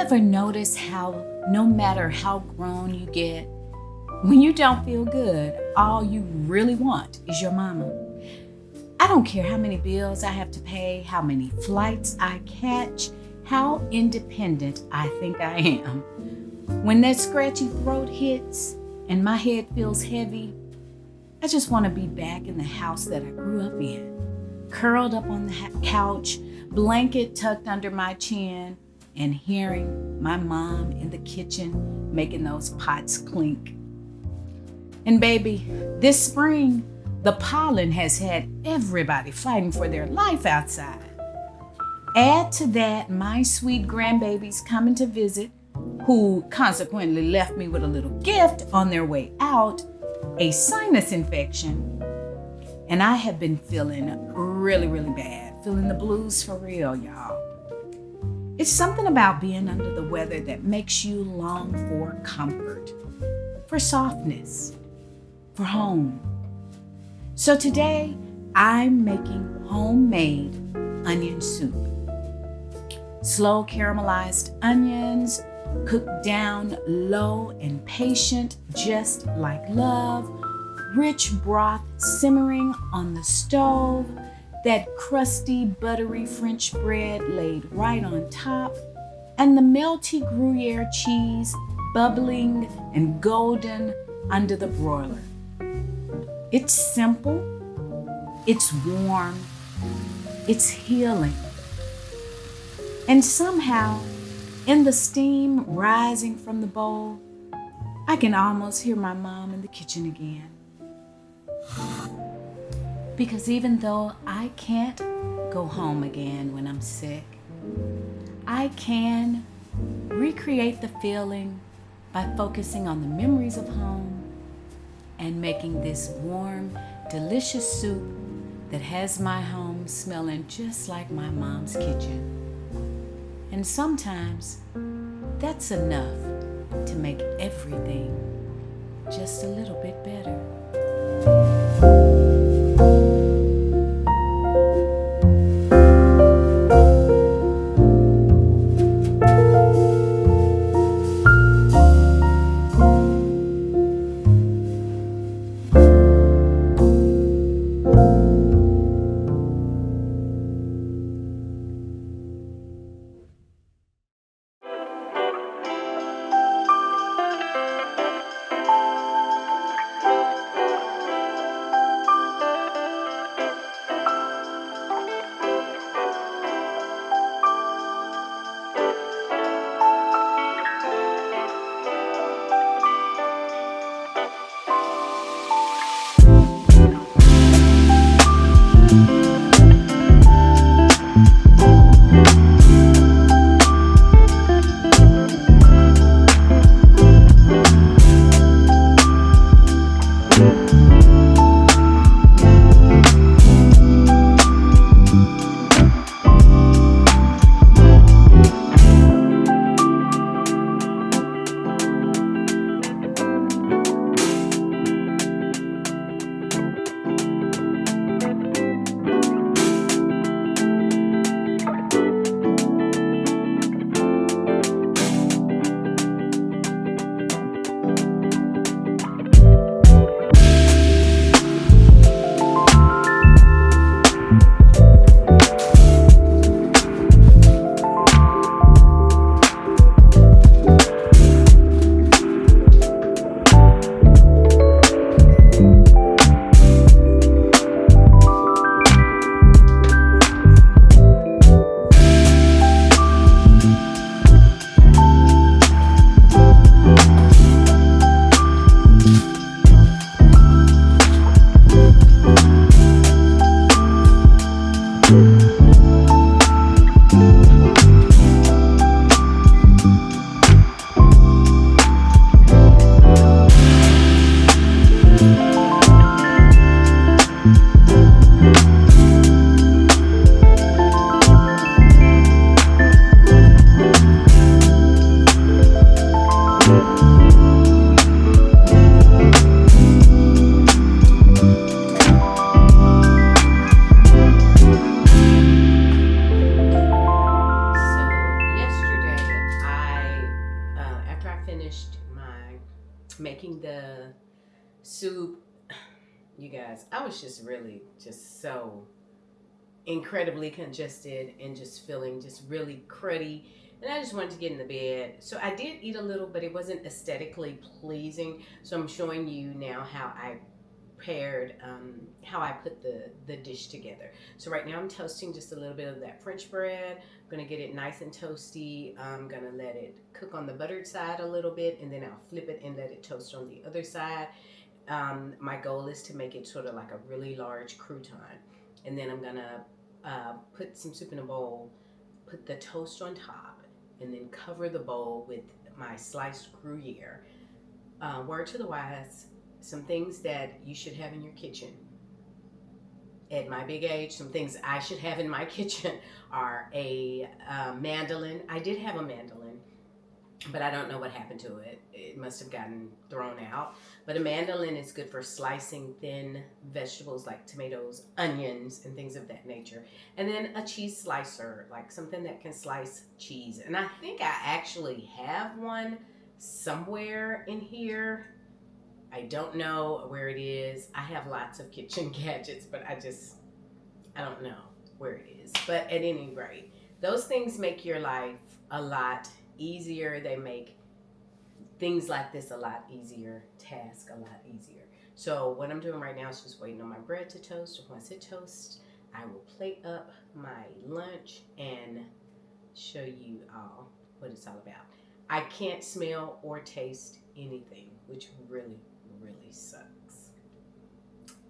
Ever notice how no matter how grown you get, when you don't feel good, all you really want is your mama? I don't care how many bills I have to pay, how many flights I catch, how independent I think I am. When that scratchy throat hits and my head feels heavy, I just want to be back in the house that I grew up in, curled up on the couch, blanket tucked under my chin, and hearing my mom in the kitchen making those pots clink. And baby, this spring, the pollen has had everybody fighting for their life outside. Add to that my sweet grandbabies coming to visit, who consequently left me with a little gift on their way out, a sinus infection, and I have been feeling really, really bad, feeling the blues for real, y'all. It's something about being under the weather that makes you long for comfort, for softness, for home. So today, I'm making homemade onion soup. Slow caramelized onions, cooked down low and patient, just like love. Rich broth simmering on the stove. That crusty, buttery French bread laid right on top. And the melty gruyère cheese bubbling and golden under the broiler. It's simple, it's warm, it's healing. And somehow, in the steam rising from the bowl, I can almost hear my mom in the kitchen again. Because even though I can't go home again when I'm sick, I can recreate the feeling by focusing on the memories of home and making this warm, delicious soup that has my home smelling just like my mom's kitchen. And sometimes that's enough to make everything just a little bit better. soup. You guys, I was just really just so incredibly congested and just feeling just really cruddy. And I just wanted to get in the bed. So I did eat a little, but it wasn't aesthetically pleasing. So I'm showing you now how I paired, how I put the dish together. So right now I'm toasting just a little bit of that French bread. I'm gonna get it nice and toasty. I'm gonna let it cook on the buttered side a little bit, and then I'll flip it and let it toast on the other side. My goal is to make it sort of like a really large crouton. And then I'm gonna put some soup in a bowl, put the toast on top, and then cover the bowl with my sliced gruyere. Word to the wise, some things that you should have in your kitchen. At my big age, some things I should have in my kitchen are a mandolin. I did have a mandolin, but I don't know what happened to it. It must have gotten thrown out. But a mandolin is good for slicing thin vegetables like tomatoes, onions, and things of that nature. And then a cheese slicer, like something that can slice cheese. And I think I actually have one somewhere in here. I don't know where it is. I have lots of kitchen gadgets, but I don't know where it is. But at any rate, those things make your life a lot easier. They make things like this a lot easier, task a lot easier. So what I'm doing right now is just waiting on my bread to toast. Once it toasts, I will plate up my lunch and show you all what it's all about. I can't smell or taste anything, which really sucks.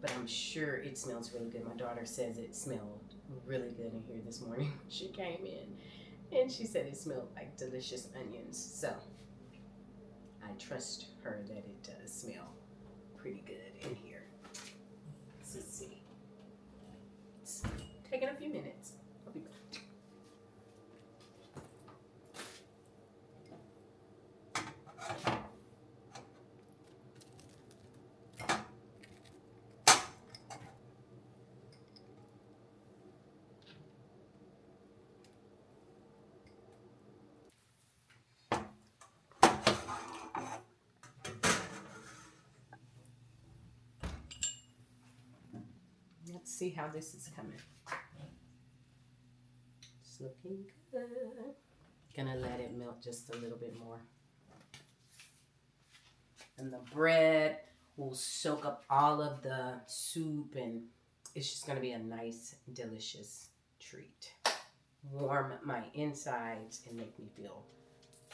But I'm sure it smells really good. My daughter says it smelled really good in here this morning. She came in and she said it smelled like delicious onions. So I trust her that it does smell pretty good in here. Let's see. It's taking a few minutes. I'll be back. Let's see how this is coming. It's looking good. Gonna let it melt just a little bit more. And the bread will soak up all of the soup, and it's just gonna be a nice, delicious treat. Warm my insides and make me feel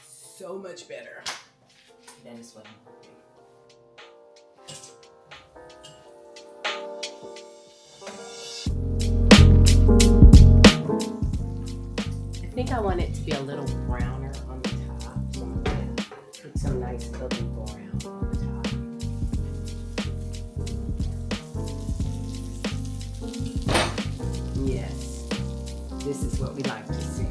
so much better. That is what I'm hoping. I think I want it to be a little browner on the top, so I'm going to put some nice golden brown on the top. Yes, this is what we like to see.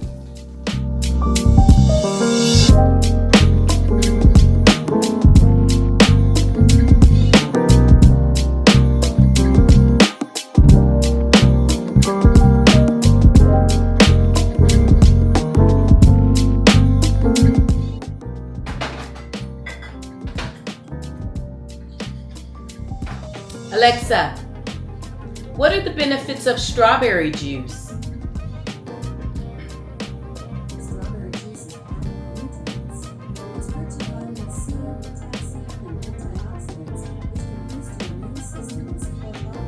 Alexa, what are the benefits of strawberry juice? Strawberry juice is packed with nutrients. It's rich in vitamin C, potassium, and antioxidants, which can boost your immune system and support health.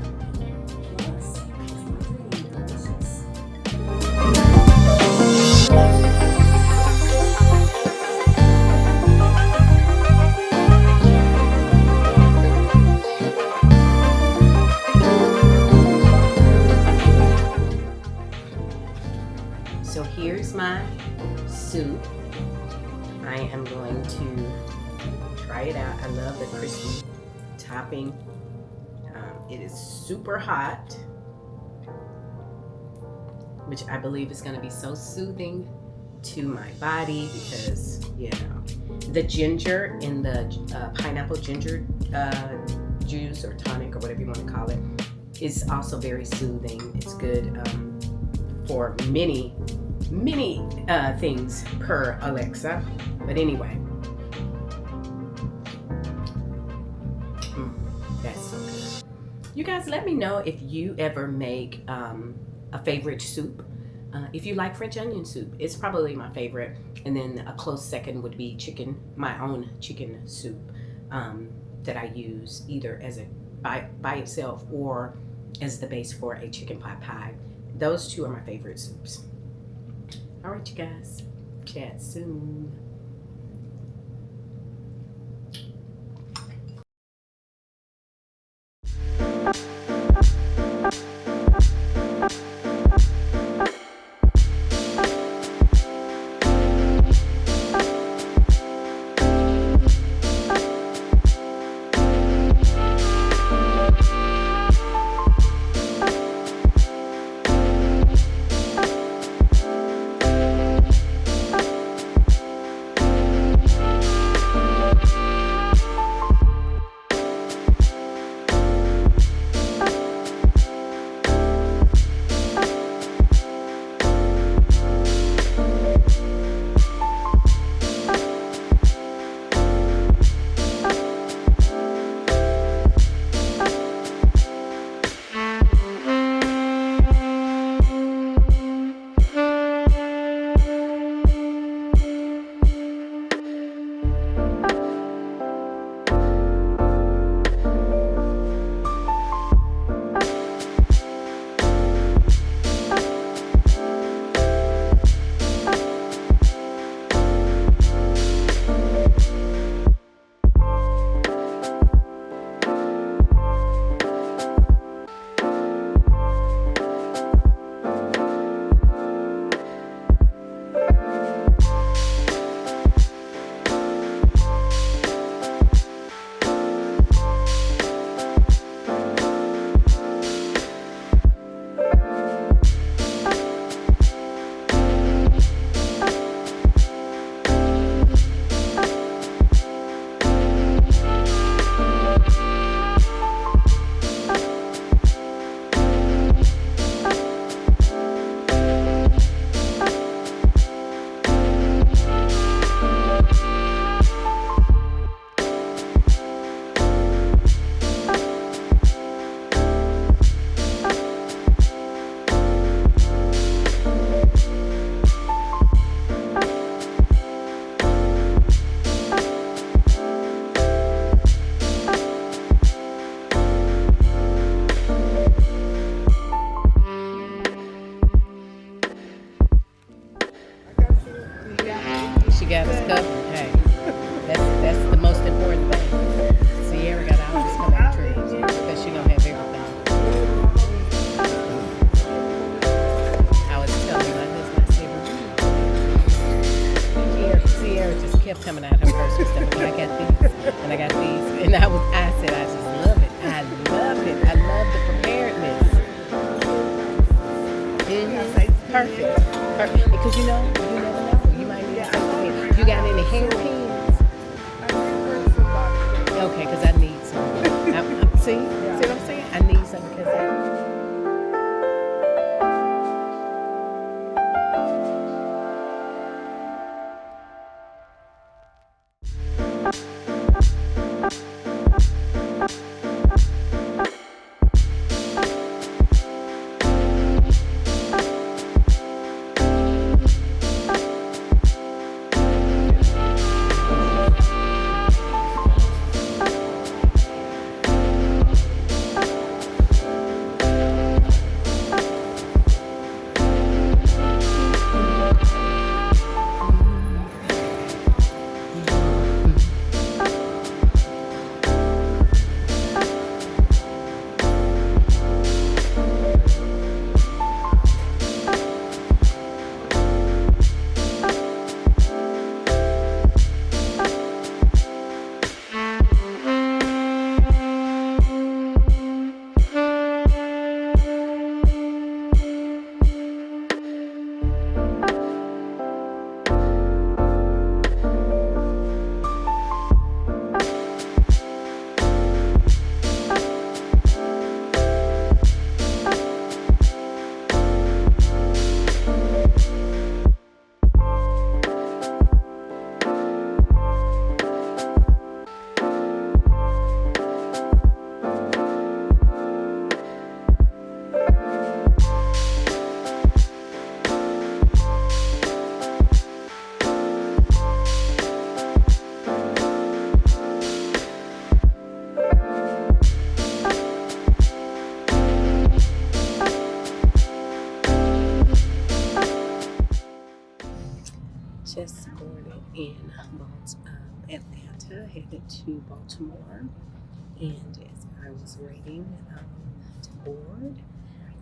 Plus, it's hydrating and delicious. So here's my soup. I am going to try it out. I love the crispy topping. It is super hot, which I believe is going to be so soothing to my body because, you know, the ginger in the pineapple ginger juice or tonic or whatever you want to call it is also very soothing. It's good for many things per Alexa. But anyway, That's so good. You guys, let me know if you ever make a favorite soup. If you like French onion soup, it's probably my favorite. And then a close second would be my own chicken soup that I use either as by itself or as the base for a chicken pot pie. Those two are my favorite soups. All right, you guys, chat soon. Got us covered. Hey, that's the most important thing. Sierra got all this coming out trees because she gonna have everything. I was telling my husband, Sierra just kept coming out her purse and stuff. I got these, and I got these, and I said, I just love it. I love it. I love the preparedness. Perfect. Because you never know. You might need something. You got any hairpins? Okay, because I need some. See what I'm saying? I need some because headed to Baltimore, and as I was waiting to board,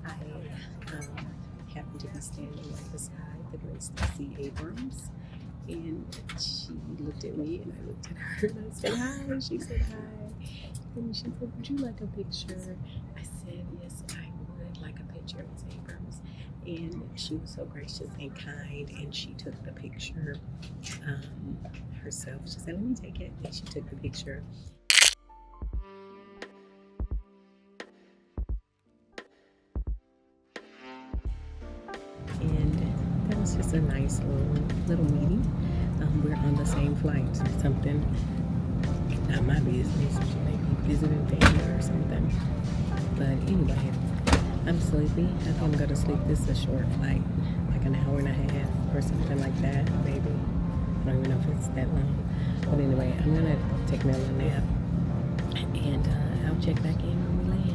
I happened to be standing right beside the great Stacy Abrams, and she looked at me, and I looked at her, and I said hi, and she said hi, and she said, would you like a picture? I said, yes, I would like a picture of Ms. Abrams. And she was so gracious and kind, and she took the picture herself. She said, let me take it, and she took the picture. And that was just a nice little meeting. We're on the same flight, something, not my business, maybe visiting family or something. But anyway, I'm sleepy. I think I'm gonna sleep. This is a short flight, like an hour and a half or something like that, maybe. I don't even know if it's that long. But anyway, I'm gonna take me a little nap, and I'll check back in when we land.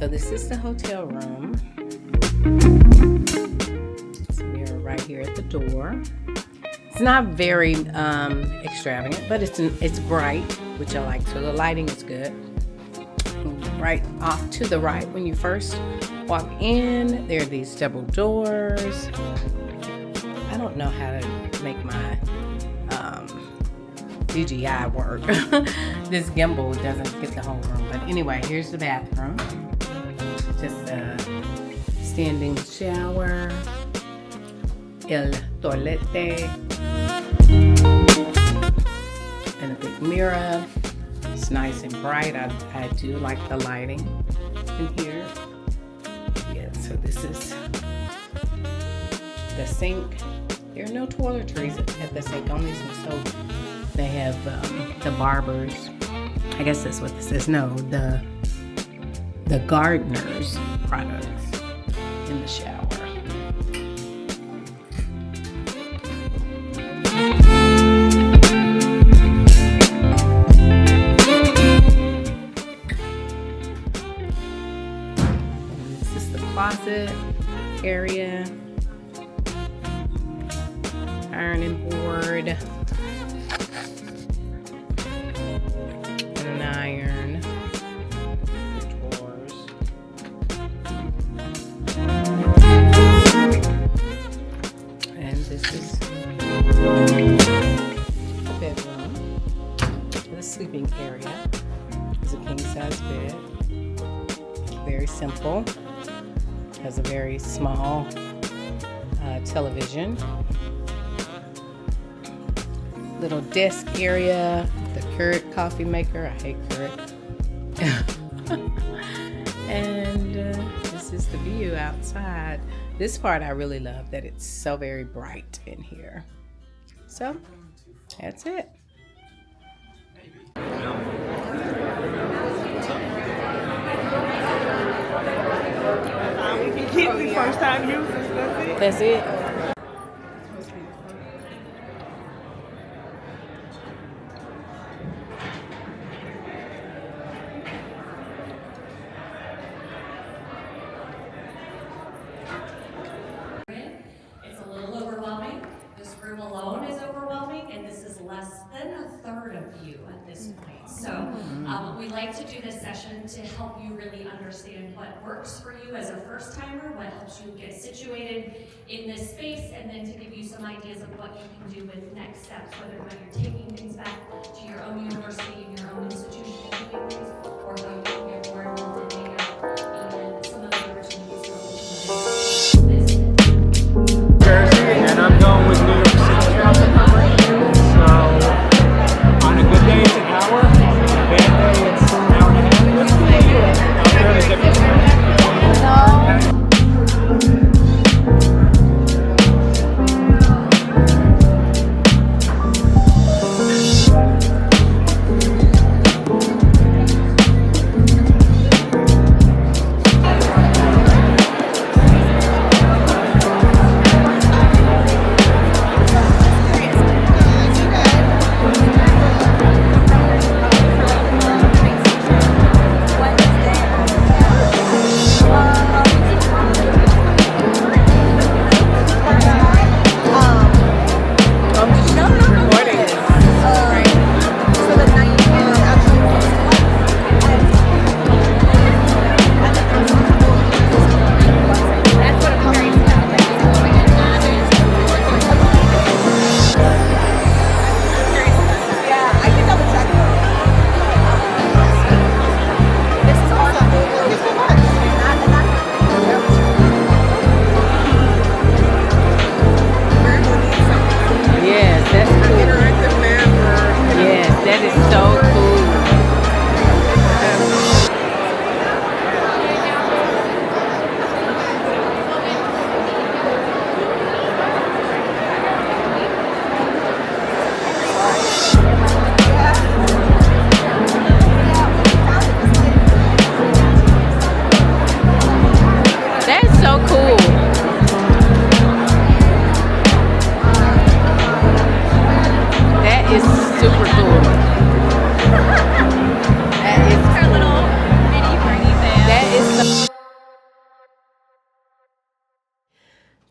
So this is the hotel room. It's a mirror right here at the door. It's not very extravagant, but it's bright, which I like. So the lighting is good. Right off to the right when you first walk in, there are these double doors. I don't know how to make my DJI work. This gimbal doesn't get the whole room, but anyway, here's the bathroom. Just a standing shower, el toilette, and a big mirror. It's nice and bright. I do like the lighting in here. Yeah, so this is the sink. There are no toiletries at the sink, only some soap. They have the barbers. I guess that's what this is. No, the gardener's products in the shower. And this is the closet area. Ironing board. And an iron. This is the bedroom. The sleeping area is a king-size bed. Very simple. Has a very small television. Little desk area. The Keurig coffee maker. I hate Keurig. And this is the view outside. This part I really love, that it's so very bright in here. So, that's it. We can keep the first time users, that's it. That's it. Less than a third of you at this point. So we like to do this session to help you really understand what works for you as a first timer, what helps you get situated in this space, and then to give you some ideas of what you can do with next steps, whether or not you're taking things back to your own university and your own institution and doing things, or how you can get more involved in data and some of the opportunities for open data. Jersey, and I'm going with New York City traffic right now. So, on a good day, it's an hour. On a bad day, it's an hour and a half. Out there, is everything okay?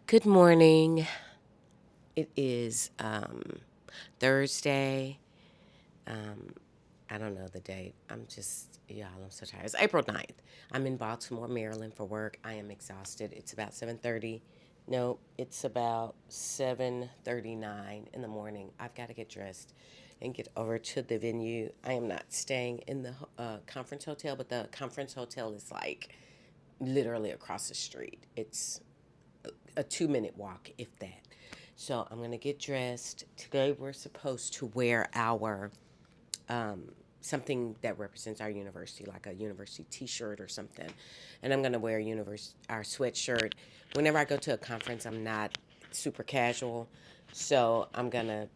Good morning. It is Thursday. I don't know the date. I'm so tired. It's April 9th. I'm in Baltimore, Maryland for work. I am exhausted. It's about 7:30. No, it's about 7:39 in the morning. I've got to get dressed and get over to the venue. I am not staying in the conference hotel, but the conference hotel is like literally across the street. It's a 2-minute walk, if that. So I'm going to get dressed. Today we're supposed to wear our something that represents our university, like a university t-shirt or something. And I'm going to wear our sweatshirt. Whenever I go to a conference, I'm not super casual. So I'm going to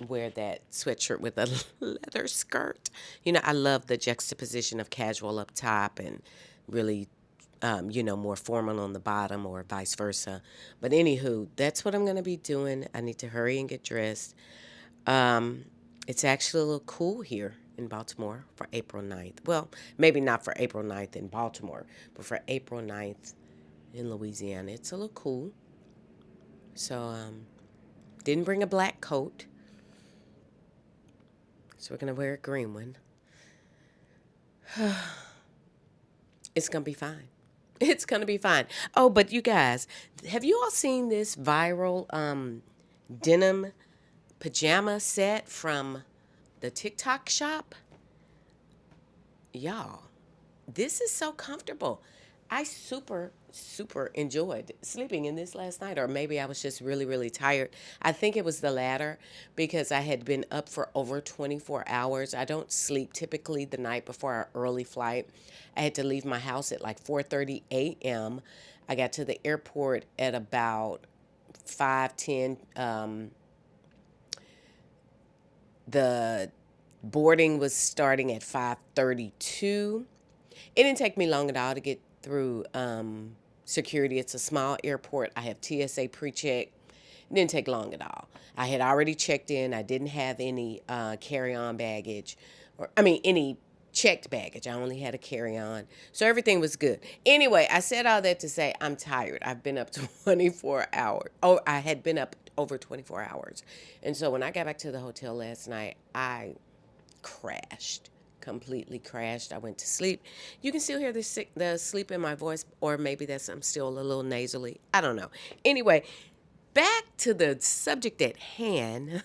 wear that sweatshirt with a leather skirt. You know, I love the juxtaposition of casual up top and really more formal on the bottom or vice versa. But anywho, that's what I'm going to be doing. I need to hurry and get dressed. It's actually a little cool here in Baltimore for April 9th. Well, maybe not for April 9th in Baltimore, but for April 9th in Louisiana. It's a little cool. So, didn't bring a black coat. So we're going to wear a green one. It's going to be fine. It's going to be fine. Oh, but you guys, have you all seen this viral denim pajama set from the TikTok shop? Y'all, this is so comfortable. I super enjoyed sleeping in this last night, or maybe I was just really, really tired. I think it was the latter because I had been up for over 24 hours. I don't sleep typically the night before our early flight. I had to leave my house at like 4:30 a.m. I got to the airport at about 5:10. The boarding was starting at 5:32. It didn't take me long at all to get through security. It's a small airport. I have TSA pre-check. It didn't take long at all. I had already checked in. I didn't have any carry-on baggage, any checked baggage. I only had a carry-on. So everything was good. Anyway, I said all that to say I'm tired. I've been up 24 hours. Oh, I had been up over 24 hours. And so when I got back to the hotel last night, I crashed. completely crashed. I went to sleep. You can still hear the sleep in my voice, or maybe that's I'm still a little nasally. I don't know. Anyway, back to the subject at hand.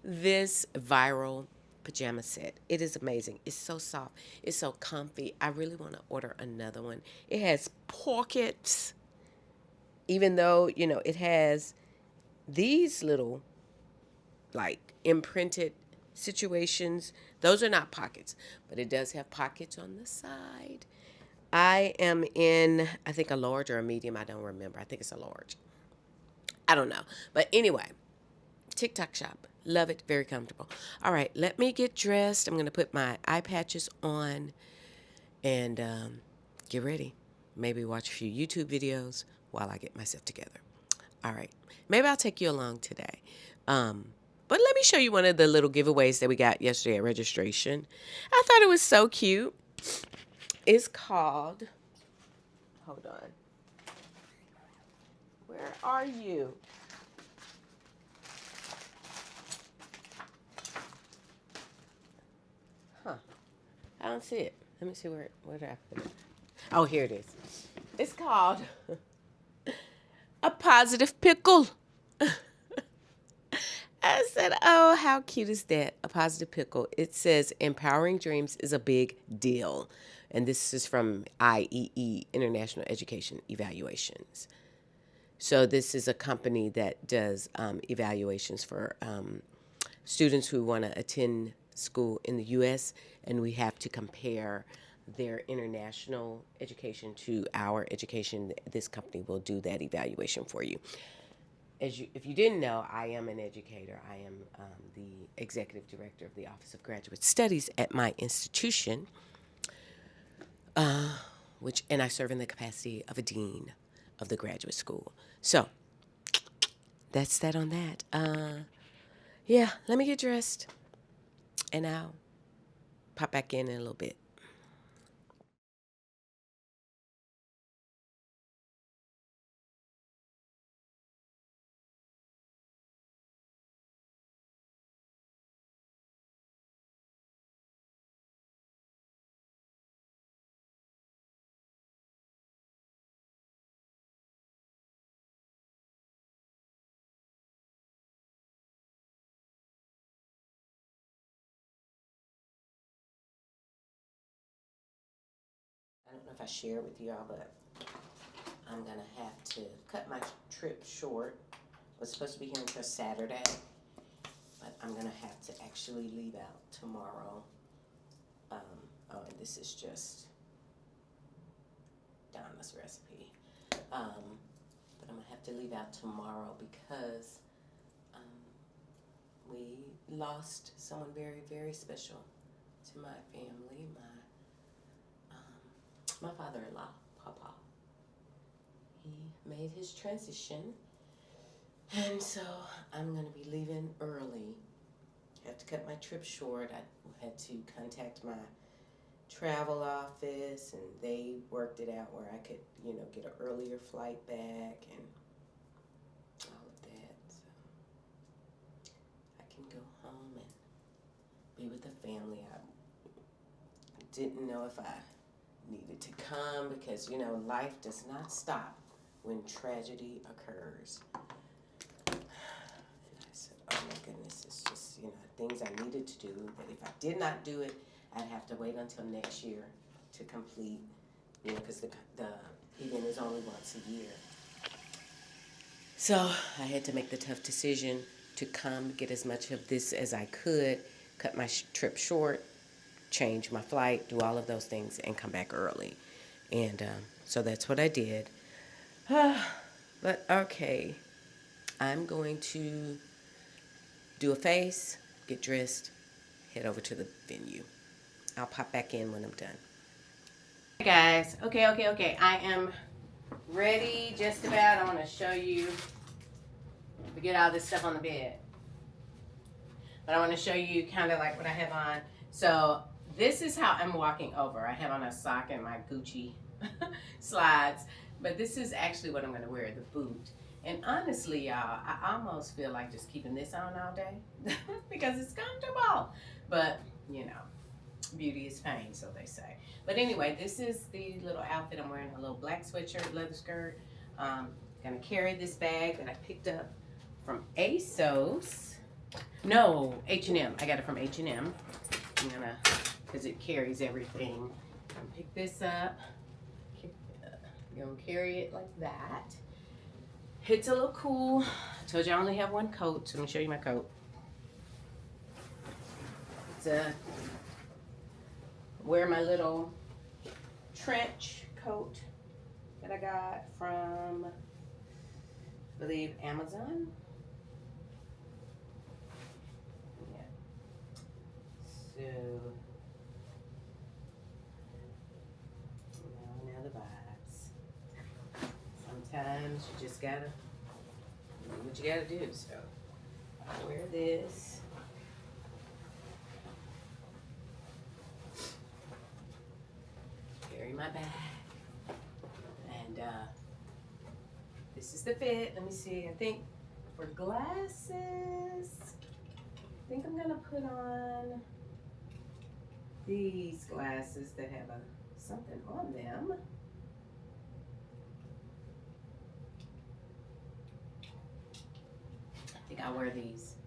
This viral pajama set. It is amazing. It's so soft. It's so comfy. I really want to order another one. It has pockets, even though, it has these little, like, imprinted situations. Those are not pockets, but it does have pockets on the side. I am in, I think, a large or a medium. I don't remember. I think it's a large. I don't know. But anyway, TikTok shop. Love it. Very comfortable. All right, let me get dressed. I'm going to put my eye patches on and get ready. Maybe watch a few YouTube videos while I get myself together. All right. Maybe I'll take you along today. But let me show you one of the little giveaways that we got yesterday at registration. I thought it was so cute. It's called, hold on. Where are you? I don't see it. Let me see where did I put it? Oh, here it is. It's called A Positive Pickle. I said, oh, how cute is that? A positive pickle. It says, empowering dreams is a big deal. And this is from IEE, International Education Evaluations. So this is a company that does evaluations for students who want to attend school in the U.S., and we have to compare their international education to our education. This company will do that evaluation for you. If you didn't know, I am an educator. I am the executive director of the Office of Graduate Studies at my institution, and I serve in the capacity of a dean of the graduate school. So that's that on that. Yeah, let me get dressed, and I'll pop back in a little bit. I don't know if I share with y'all, but I'm going to have to cut my trip short. I was supposed to be here until Saturday, but I'm going to have to actually leave out tomorrow. And this is just Donna's recipe. But I'm going to have to leave out tomorrow because we lost someone very, very special to my family, my father-in-law, Papa. He made his transition, and so I'm going to be leaving early. I have to cut my trip short. I had to contact my travel office, and they worked it out where I could, get an earlier flight back and all of that. So I can go home and be with the family. I didn't know if I needed to come because, life does not stop when tragedy occurs. And I said, oh my goodness, it's just, things I needed to do, that if I did not do it, I'd have to wait until next year to complete, because the event is only once a year. So I had to make the tough decision to come, get as much of this as I could, cut my trip short, change my flight, do all of those things, and come back early. And so that's what I did. But okay, I'm going to do a face, get dressed, head over to the venue. I'll pop back in when I'm done. Hey guys, okay. I am ready just about. I want to show you. We get all this stuff on the bed. But I want to show you kind of like what I have on. So this is how I'm walking over. I have on a sock and my Gucci slides. But this is actually what I'm going to wear, the boot. And honestly, y'all, I almost feel like just keeping this on all day because it's comfortable. But, Beauty is pain, so they say. But anyway, this is the little outfit I'm wearing. A little black sweatshirt, leather skirt. Gonna carry this bag that I picked up from ASOS. No, H&M. I got it from H&M. I'm gonna, because it carries everything. I'm pick this up. Gonna carry it like that. It's a little cool. I told you I only have one coat, so let me show you my coat. It's a wear my little trench coat that I got from, I believe, Amazon. Yeah. So, now the vibes. Sometimes you just gotta do what you gotta do. So, I wear this. Carry my bag. And this is the fit. Let me see. I think for glasses, I think I'm gonna put on these glasses that have something on them. I think I'll wear these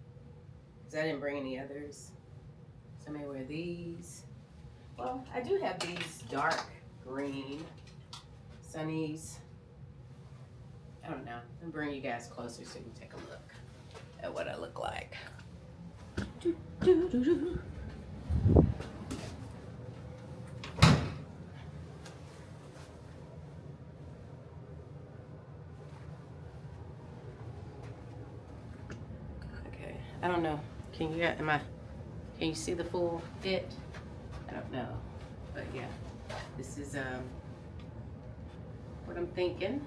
because I didn't bring any others. So I may wear these. Well, I do have these dark green sunnies. I don't know. I'll bring you guys closer so you can take a look at what I look like. Okay, I don't know. Can you see the full fit? I don't know, but yeah, this is what I'm thinking.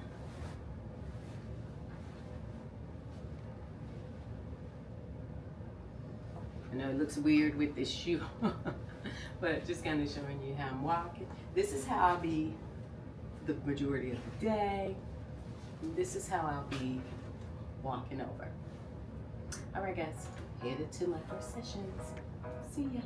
I know it looks weird with this shoe, but just kind of showing you how I'm walking. This is how I'll be the majority of the day. This is how I'll be walking over. All right, guys, headed to my first sessions. See ya.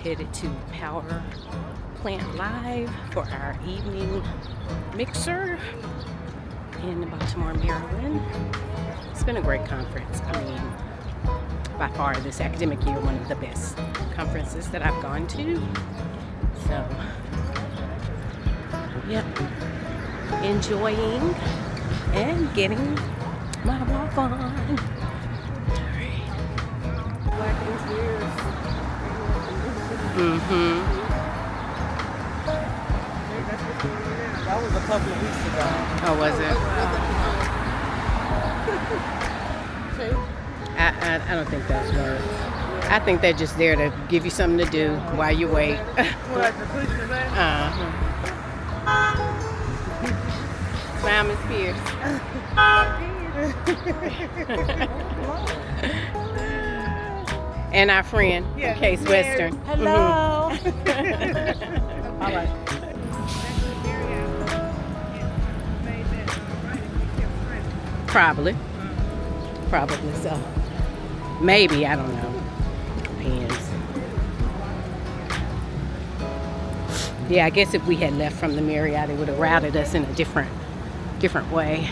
Headed to Power Plant Live for our evening mixer in Baltimore, Maryland. It's been a great conference. I mean, by far this academic year, one of the best conferences that I've gone to. So, yep, enjoying and getting my walk on. Mm-hmm. That was a couple of weeks ago. Oh, was it? I don't think that's right. I think they're just there to give you something to do while you wait. Smile, Miss Pierce. And our friend, Case Western. Hello. Mm-hmm. All right. Probably so. Maybe, I don't know. Depends. Yeah, I guess if we had left from the Marriott, it would have routed us in a different way.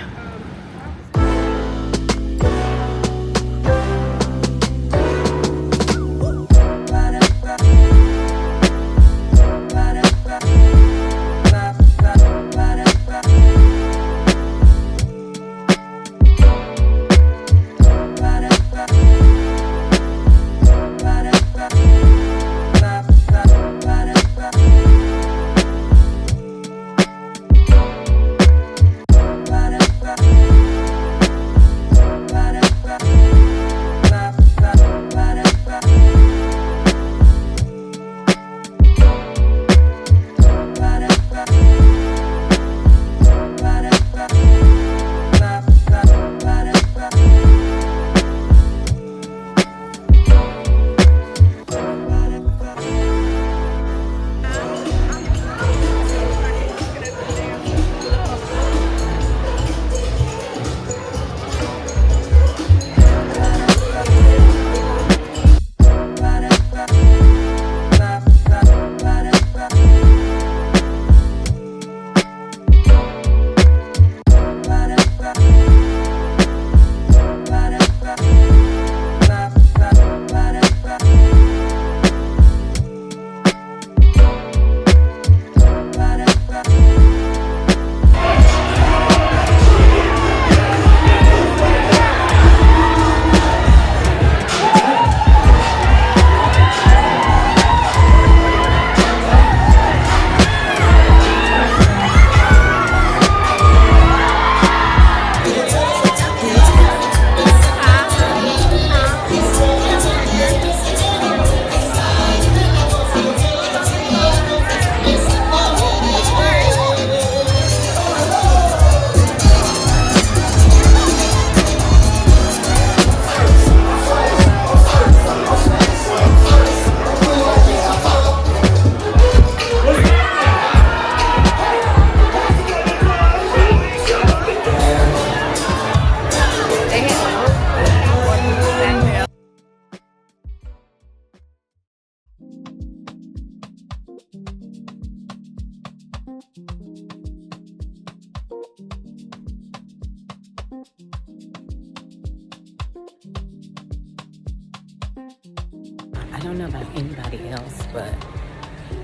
I don't know about anybody else, but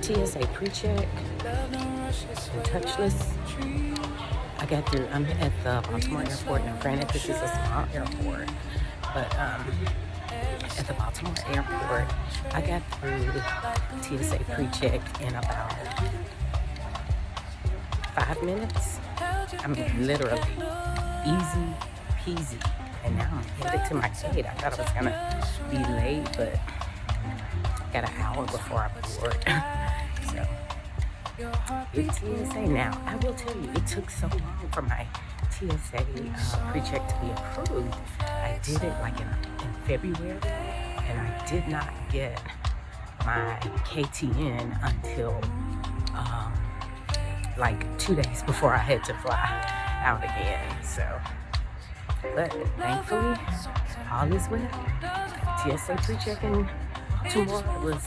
TSA pre-check and touchless. I got through. I'm at the Baltimore airport. Now, granted, this is a small airport, but at the Baltimore airport, I got through TSA pre-check in about 5 minutes. I mean, literally easy peasy. And now I'm headed to my gate. I thought I was gonna be late, but got an hour before I board. So it's TSA now. I will tell you, it took so long for my TSA pre-check to be approved. I did it like in February, and I did not get my KTN until like 2 days before I had to fly out again. So, but thankfully, all is well. TSA pre-checking tomorrow was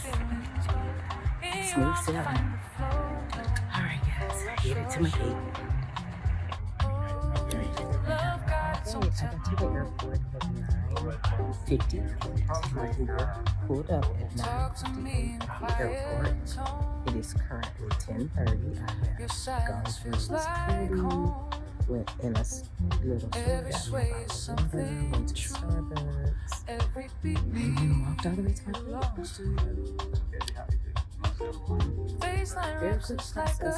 smooth sailing. All right, guys, headed to my gate. I got to the airport at 9:50. My Uber pulled up at 9:50 at the airport. It is currently 10:30. I have gone through security, went in a little store, got my bottle of water, went to Starbucks, and then walked all the way to my place. Very quick process.